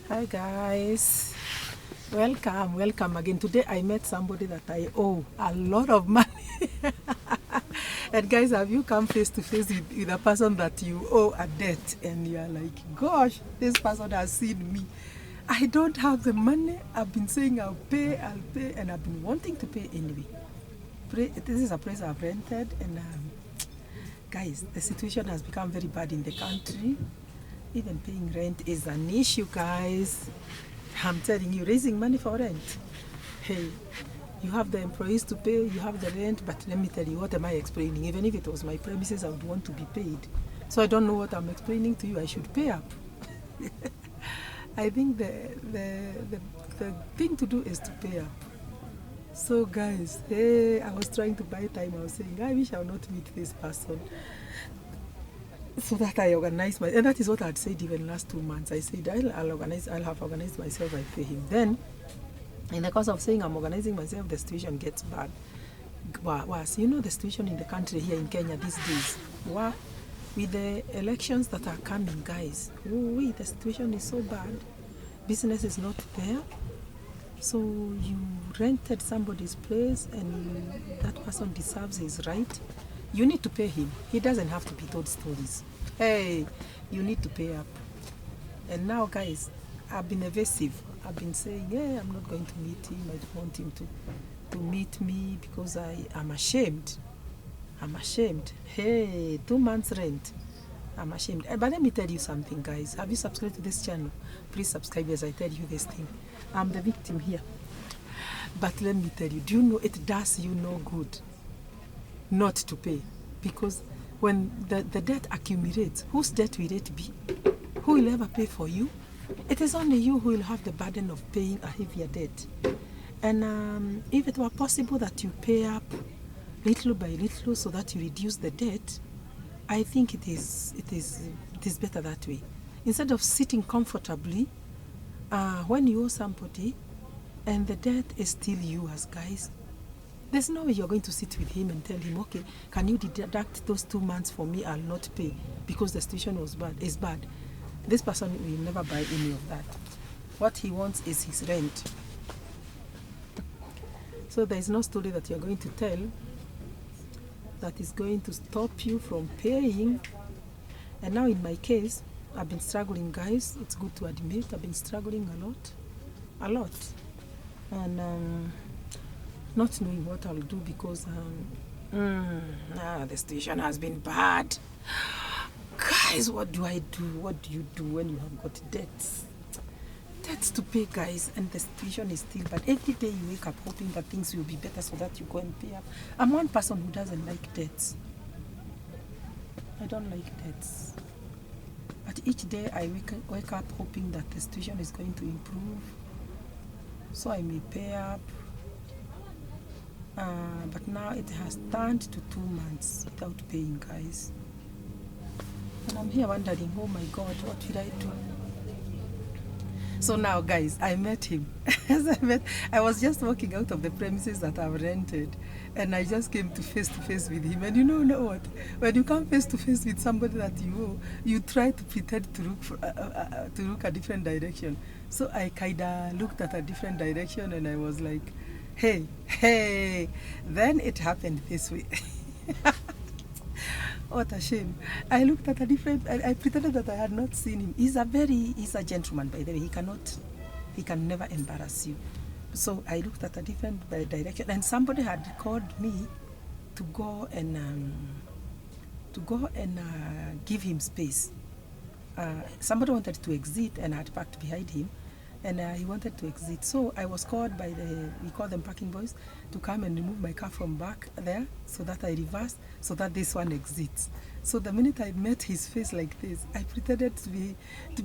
Hi guys, welcome again. Today I met somebody that I owe a lot of money. And guys, have you come face to face with a person that you owe a debt and you are like, gosh, this person has seen me. I don't have the money. I've been saying I'll pay, and I've been wanting to pay anyway. This is a place I've rented, and guys, the situation has become very bad in the country. Even paying rent is an issue, guys. I'm telling you, raising money for rent. Hey, you have the employees to pay, you have the rent, but let me tell you, what am I explaining? Even if it was my premises, I would want to be paid. So I don't know what I'm explaining to you. I should pay up. I think the thing to do is to pay up. So guys, hey, I was trying to buy time. I was saying, I wish I would not meet this person. So that I organize and that is what I'd said even last 2 months. I said I'll have organized myself, I pay him. Then, in the course of saying I'm organizing myself, the situation gets bad. Worse, you know the situation in the country here in Kenya these days. Wow, with the elections that are coming, guys, the situation is so bad. Business is not there. So you rented somebody's place and that person deserves his right. You need to pay him. He doesn't have to be told stories. Hey, you need to pay up. And now, guys, I've been evasive. I've been saying, hey, I'm not going to meet him. I don't want him to meet me because I'm ashamed. I'm ashamed. Hey, 2 months rent. I'm ashamed. But let me tell you something, guys. Have you subscribed to this channel? Please subscribe as I tell you this thing. I'm the victim here. But let me tell you, do you know it does you no good not to pay? Because when the debt accumulates, whose debt will it be? Who will ever pay for you? It is only you who will have the burden of paying a heavier debt. And if it were possible that you pay up little by little so that you reduce the debt, I think it is better that way. Instead of sitting comfortably when you owe somebody and the debt is still yours, guys. There's no way you're going to sit with him and tell him, okay, can you deduct those 2 months for me? I'll not pay because the situation is bad. This person will never buy any of that. What he wants is his rent. So there's no story that you're going to tell that is going to stop you from paying. And now in my case, I've been struggling, guys. It's good to admit I've been struggling a lot. And not knowing what I'll do because the situation has been bad. Guys, what do I do? What do you do when you have got debts? Debts to pay, guys, and the situation is still bad. Every day you wake up hoping that things will be better so that you go and pay up. I'm one person who doesn't like debts. I don't like debts. But each day I wake up hoping that the situation is going to improve so I may pay up. But now it has turned to 2 months without paying, guys. And I'm here wondering, oh my God, what will I do? So now, guys, I met him. I was just walking out of the premises that I've rented, and I just came to face with him. And you know what? When you come face to face with somebody that you owe, you try to pretend to look a different direction. So I kinda looked at a different direction, and I was like, hey. Then it happened this way. What a shame. I looked at a different, I pretended that I had not seen him. He's a gentleman, by the way. He can never embarrass you. So I looked at a different direction, and somebody had called me to go and give him space. Somebody wanted to exit, and I had parked behind him. And he wanted to exit. So I was called by we call them parking boys, to come and remove my car from back there so that I reverse, so that this one exits. So the minute I met his face like this, I pretended to be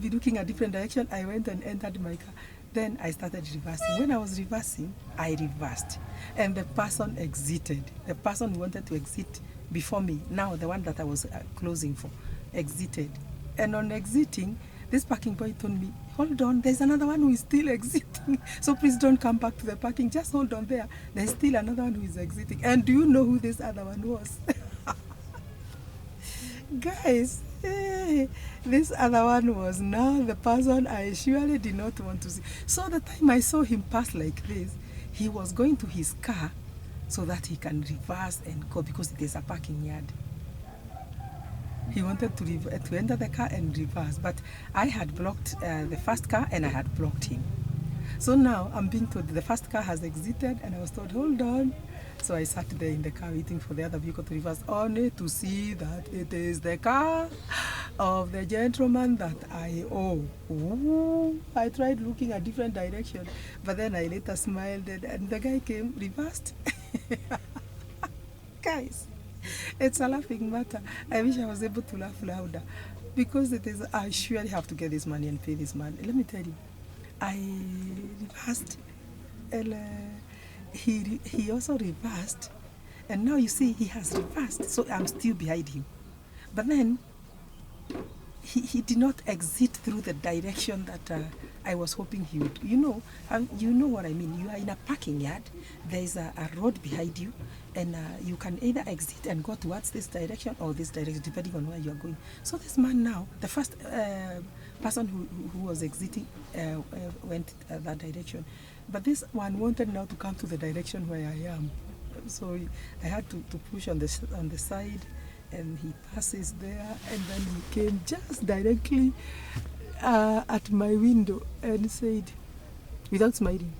looking a different direction. I went and entered my car. Then I started reversing. When I was reversing, I reversed. And the person exited. The person who wanted to exit before me, now the one that I was closing for, exited. And on exiting, this parking boy told me, hold on, there's another one who is still exiting. So please don't come back to the parking. Just hold on there. There's still another one who is exiting. And do you know who this other one was? Guys, this other one was now the person I surely did not want to see. So the time I saw him pass like this, he was going to his car so that he can reverse and go because it is a parking yard. He wanted to enter the car and reverse, but I had blocked the first car and I had blocked him. So now I'm being told the first car has exited and I was told, hold on. So I sat there in the car waiting for the other vehicle to reverse, only to see that it is the car of the gentleman that I owe. Ooh, I tried looking a different direction, but then I later smiled and the guy came, reversed. Guys, it's a laughing matter. I wish I was able to laugh louder because it is, I surely have to get this money and pay this man. Let me tell you, I reversed and he also reversed, and now you see he has reversed, so I'm still behind him. But then he did not exit through the direction that I was hoping he would. You know what I mean. You are in a parking yard, there is a road behind you, and you can either exit and go towards this direction or this direction, depending on where you are going. So this man now, the first person who was exiting went that direction, but this one wanted now to come to the direction where I am. So I had to push on the side, and he passes there, and then he came just directly at my window and said, without smiling,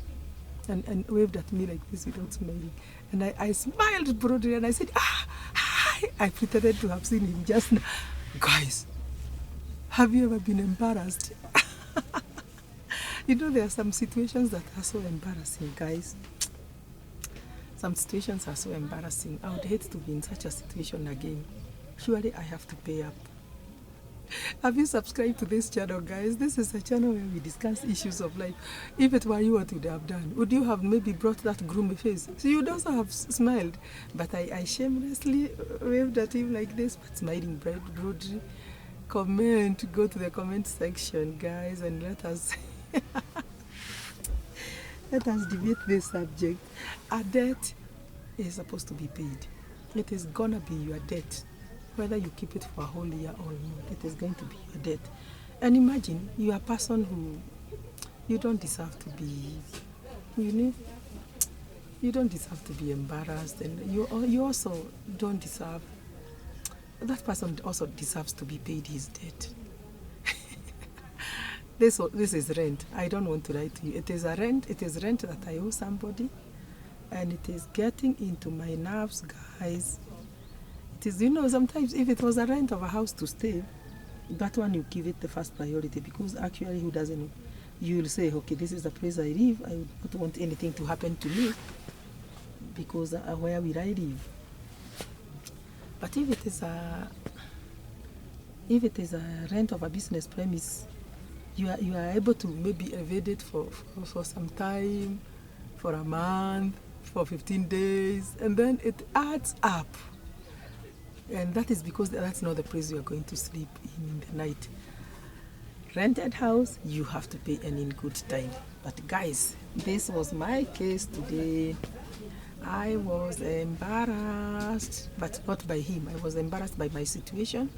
and waved at me like this without smiling. And I smiled broadly and I said, hi. I pretended to have seen him just now. Guys, have you ever been embarrassed? You know, there are some situations that are so embarrassing, guys. Some situations are so embarrassing. I would hate to be in such a situation again. Surely I have to pay up. Have you subscribed to this channel, guys? This is a channel where we discuss issues of life. If it were you, what would you have done? Would you have maybe brought that gloomy face? So you'd also have smiled. But I shamelessly waved at him like this, but smiling broadly. Comment, go to the comment section, guys, and let us let us debate this subject. A debt is supposed to be paid. It is gonna be your debt. Whether you keep it for a whole year or not, it is going to be your debt. And imagine you are a person who you don't deserve to be, you don't deserve to be embarrassed, and you also don't deserve, that person also deserves to be paid his debt. This is rent. I don't want to lie to you. It is a rent. It is rent that I owe somebody, and it is getting into my nerves, guys. It is, sometimes if it was a rent of a house to stay, that one you give it the first priority, because actually who doesn't know? You will say, okay, this is the place I live. I would not want anything to happen to me because where will I live? But if it is a rent of a business premise, you are able to maybe evade it for some time, for a month, for 15 days, and then it adds up. And that is because that's not the place you are going to sleep in the night. Rented house, you have to pay, and in good time. But guys, this was my case today. I was embarrassed, but not by him. I was embarrassed by my situation.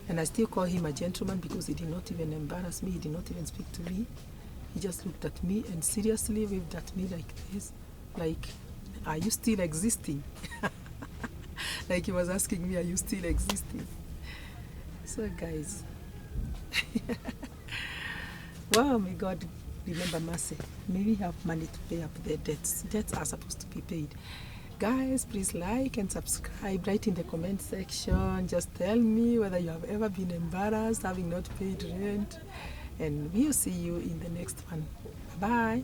And I still call him a gentleman because he did not even embarrass me. He did not even speak to me. He just looked at me and seriously waved at me like this. Like, are you still existing? Like he was asking me, are you still existing? So guys, wow, may God remember mercy. May we have money to pay up the debts. Debts are supposed to be paid. Guys, please like and subscribe. Write in the comment section. Just tell me whether you have ever been embarrassed having not paid rent. And we'll see you in the next one. Bye-bye.